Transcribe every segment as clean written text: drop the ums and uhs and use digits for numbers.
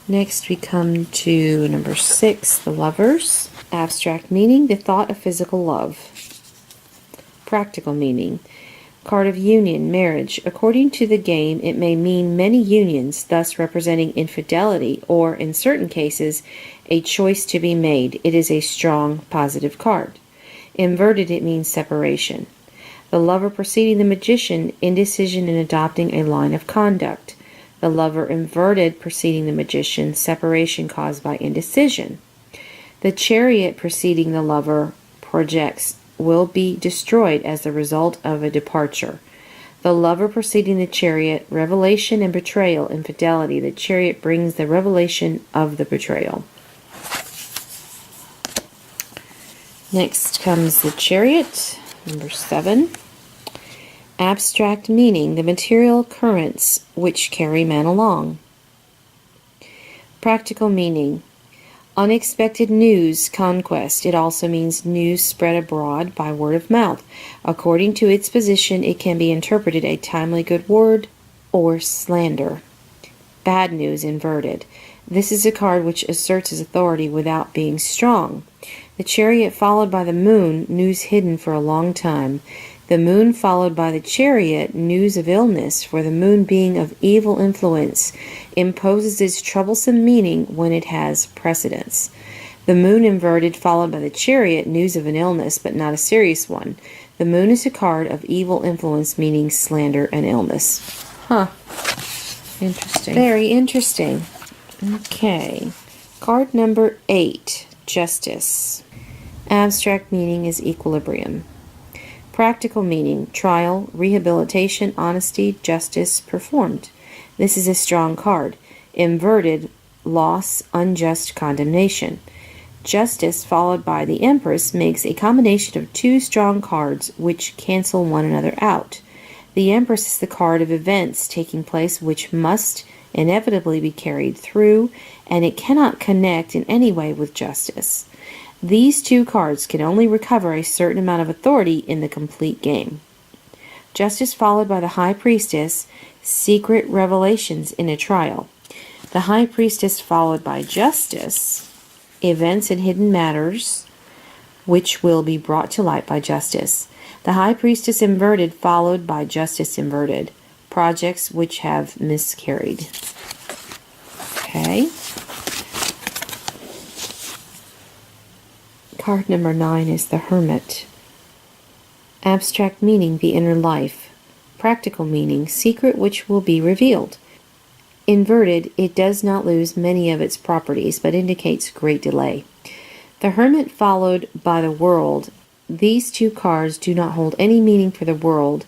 Next we come to number 6, the Lovers. Abstract meaning, the thought of physical love. Practical meaning, card of union, marriage. According to the game, it may mean many unions, thus representing infidelity, or, in certain cases, a choice to be made. It is a strong, positive card. Inverted, it means separation. The Lover preceding the Magician, indecision in adopting a line of conduct. The Lover inverted preceding the Magician, separation caused by indecision. The Chariot preceding the Lover, projects will be destroyed as the result of a departure. The Lover preceding the Chariot, revelation and betrayal, infidelity. The Chariot brings the revelation of the betrayal. Next comes the Chariot, number 7. Abstract meaning, the material currents which carry man along. Practical meaning, unexpected news, conquest. It also means news spread abroad by word of mouth. According to its position, it can be interpreted a timely good word or slander. Bad news, inverted. This is a card which asserts its authority without being strong. The Chariot followed by the Moon, news hidden for a long time. The Moon followed by the Chariot, news of illness, for the Moon, being of evil influence, imposes its troublesome meaning when it has precedence. The Moon inverted followed by the Chariot, news of an illness, but not a serious one. The Moon is a card of evil influence, meaning slander and illness. Interesting. Very interesting. Okay. Card number 8, Justice. Abstract meaning is equilibrium. Practical meaning, trial, rehabilitation, honesty, justice performed. This is a strong card. Inverted, loss, unjust condemnation. Justice followed by the Empress makes a combination of two strong cards which cancel one another out. The Empress is the card of events taking place which must inevitably be carried through, and it cannot connect in any way with justice. These two cards can only recover a certain amount of authority in the complete game. Justice followed by the High Priestess, secret revelations in a trial. The High Priestess followed by Justice, events and hidden matters which will be brought to light by justice. The High Priestess inverted followed by Justice inverted, projects which have miscarried. Okay. Card number 9 is the Hermit. Abstract meaning, the inner life. Practical meaning, secret which will be revealed. Inverted, it does not lose many of its properties, but indicates great delay. The Hermit followed by the World. These two cards do not hold any meaning for the World,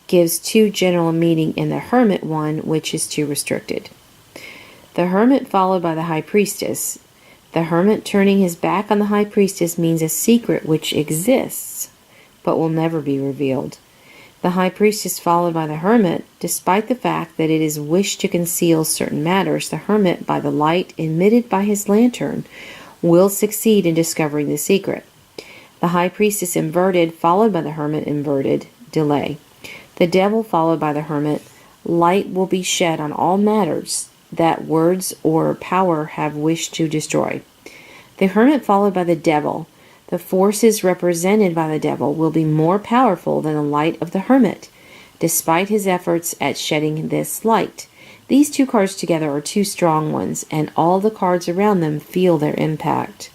gives too general a meaning in the Hermit one, which is too restricted. The Hermit followed by the High Priestess. The Hermit turning his back on the High Priestess means a secret which exists, but will never be revealed. The High Priestess followed by the Hermit, despite the fact that it is wished to conceal certain matters, the Hermit, by the light emitted by his lantern, will succeed in discovering the secret. The High Priestess inverted, followed by the Hermit inverted, delay. The Devil followed by the Hermit, light will be shed on all matters that words or power have wished to destroy. The Hermit followed by the Devil. The forces represented by the Devil will be more powerful than the light of the Hermit, despite his efforts at shedding this light. These two cards together are two strong ones, and all the cards around them feel their impact.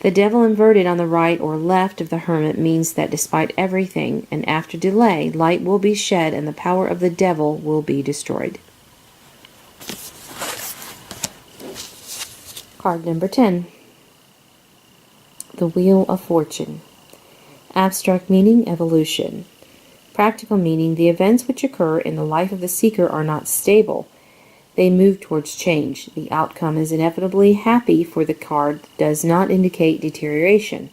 The Devil inverted on the right or left of the Hermit means that despite everything, and after delay, light will be shed and the power of the Devil will be destroyed. Card number 10. The Wheel of Fortune. Abstract meaning, evolution. Practical meaning, the events which occur in the life of the seeker are not stable. They move towards change. The outcome is inevitably happy, for the card does not indicate deterioration.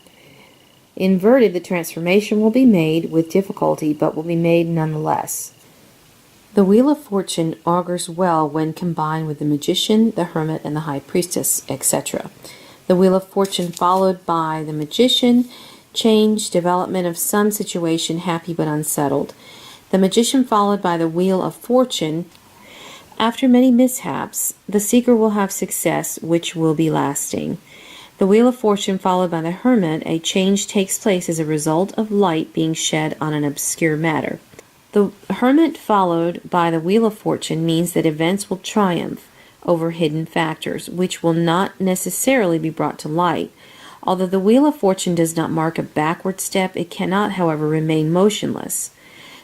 Inverted, the transformation will be made with difficulty, but will be made nonetheless. The Wheel of Fortune augurs well when combined with the Magician, the Hermit, and the High Priestess, etc. The Wheel of Fortune followed by the Magician, change, development of some situation, happy but unsettled. The Magician followed by the Wheel of Fortune, After many mishaps, the seeker will have success which will be lasting. The Wheel of Fortune followed by the Hermit, a change takes place as a result of light being shed on an obscure matter. The Hermit followed by the Wheel of Fortune means that events will triumph over hidden factors, which will not necessarily be brought to light. Although the Wheel of Fortune does not mark a backward step, it cannot, however, remain motionless.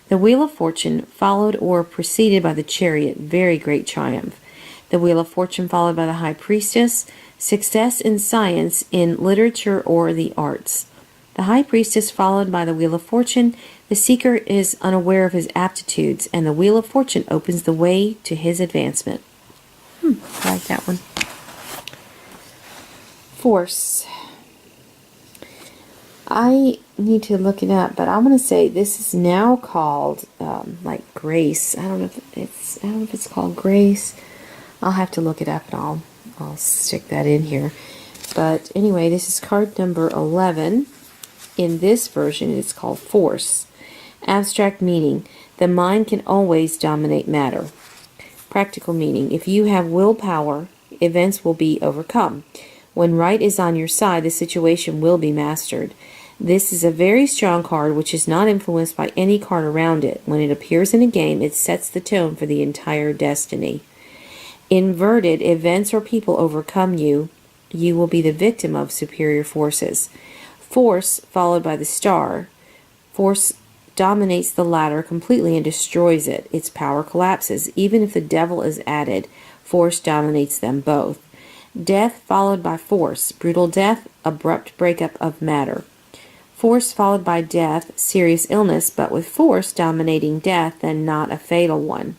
The Wheel of Fortune followed or preceded by the Chariot, very great triumph. The Wheel of Fortune followed by the High Priestess, success in science, in literature, or the arts. The High Priestess followed by the Wheel of Fortune. The seeker is unaware of his aptitudes, and the Wheel of Fortune opens the way to his advancement. I like that one. Force. I need to look it up, but I want to say this is now called like grace. I don't know if it's called grace. I'll have to look it up, and I'll stick that in here. But anyway, this is card number 11. In this version, it's called Force. Abstract meaning: the mind can always dominate matter. Practical meaning: if you have willpower, events will be overcome. When right is on your side, the situation will be mastered. This is a very strong card which is not influenced by any card around it. When it appears in a game, it sets the tone for the entire destiny. Inverted: events or people overcome you. You will be the victim of superior forces. Force followed by the Star. Force dominates the latter completely and destroys it. Its power collapses. Even if the devil is added, force dominates them both. Death followed by force. Brutal death, abrupt breakup of matter. Force followed by death, serious illness, but with force dominating death, then not a fatal one.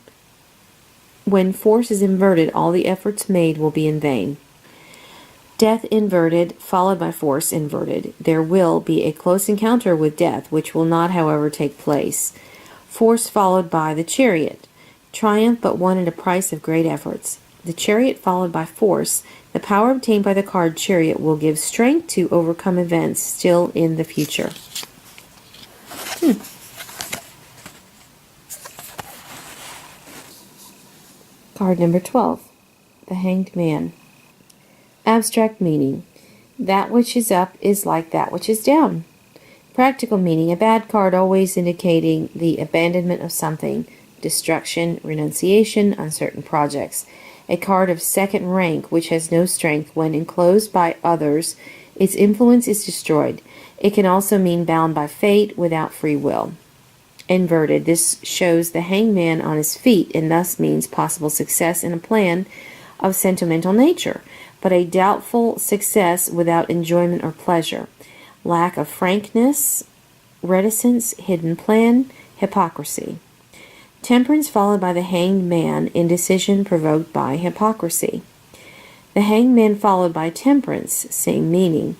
When force is inverted, all the efforts made will be in vain. Death inverted, followed by force inverted. There will be a close encounter with death, which will not, however, take place. Force followed by the Chariot. Triumph, but won at a price of great efforts. The Chariot followed by force. The power obtained by the card Chariot will give strength to overcome events still in the future. Card number 12. The Hanged Man. Abstract meaning: that which is up is like that which is down. Practical meaning: a bad card always indicating the abandonment of something, destruction, renunciation, uncertain projects. A card of second rank which has no strength. When enclosed by others, its influence is destroyed. It can also mean bound by fate without free will. Inverted: this shows the hanged man on his feet and thus means possible success in a plan of sentimental nature, but a doubtful success without enjoyment or pleasure. Lack of frankness, reticence, hidden plan, hypocrisy. Temperance followed by the hanged man, indecision provoked by hypocrisy. The hanged man followed by temperance, same meaning.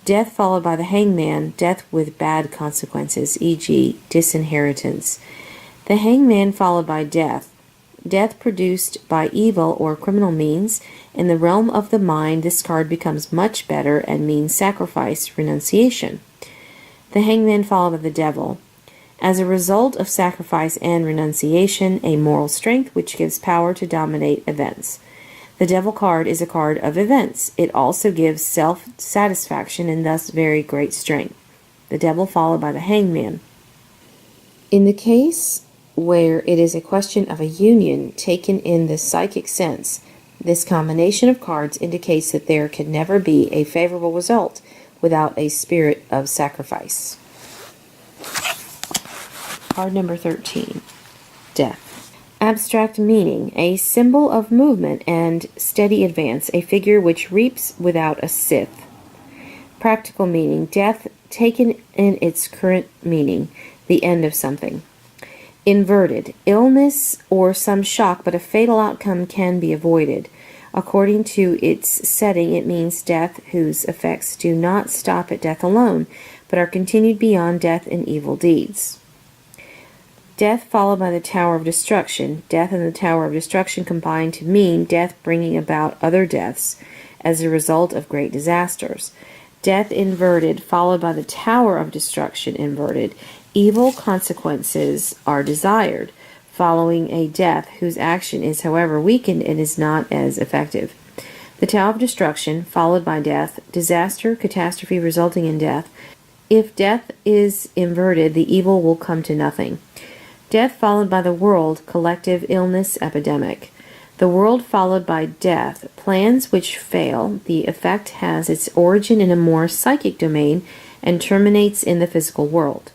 Death followed by the hanged man, death with bad consequences, e.g. disinheritance. The hanged man followed by death. Death produced by evil or criminal means. In the realm of the mind, this card becomes much better and means sacrifice, renunciation. The hangman followed by the devil. As a result of sacrifice and renunciation, a moral strength which gives power to dominate events. The devil card is a card of events. It also gives self-satisfaction and thus very great strength. The devil followed by the hangman. In the case where it is a question of a union taken in the psychic sense, this combination of cards indicates that there can never be a favorable result without a spirit of sacrifice. Card number 13. Death. Abstract meaning: a symbol of movement and steady advance, a figure which reaps without a scythe. Practical meaning: death taken in its current meaning, the end of something. Inverted: illness or some shock, but a fatal outcome can be avoided. According to its setting, it means death whose effects do not stop at death alone, but are continued beyond death in evil deeds. Death followed by the Tower of Destruction. Death and the Tower of Destruction combine to mean death bringing about other deaths as a result of great disasters. Death inverted followed by the Tower of Destruction inverted. Evil consequences are desired. following a death whose action is, however, weakened and is not as effective. The Tao of Destruction, followed by death, disaster, catastrophe resulting in death. If death is inverted, the evil will come to nothing. Death followed by the world, collective illness, epidemic. The world followed by death, plans which fail. The effect has its origin in a more psychic domain and terminates in the physical world.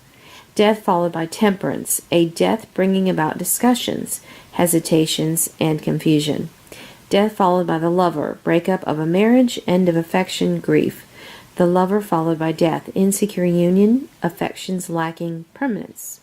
Death followed by temperance, a death bringing about discussions, hesitations, and confusion. Death followed by the lover, breakup of a marriage, end of affection, grief. The lover followed by death, insecure union, affections lacking permanence.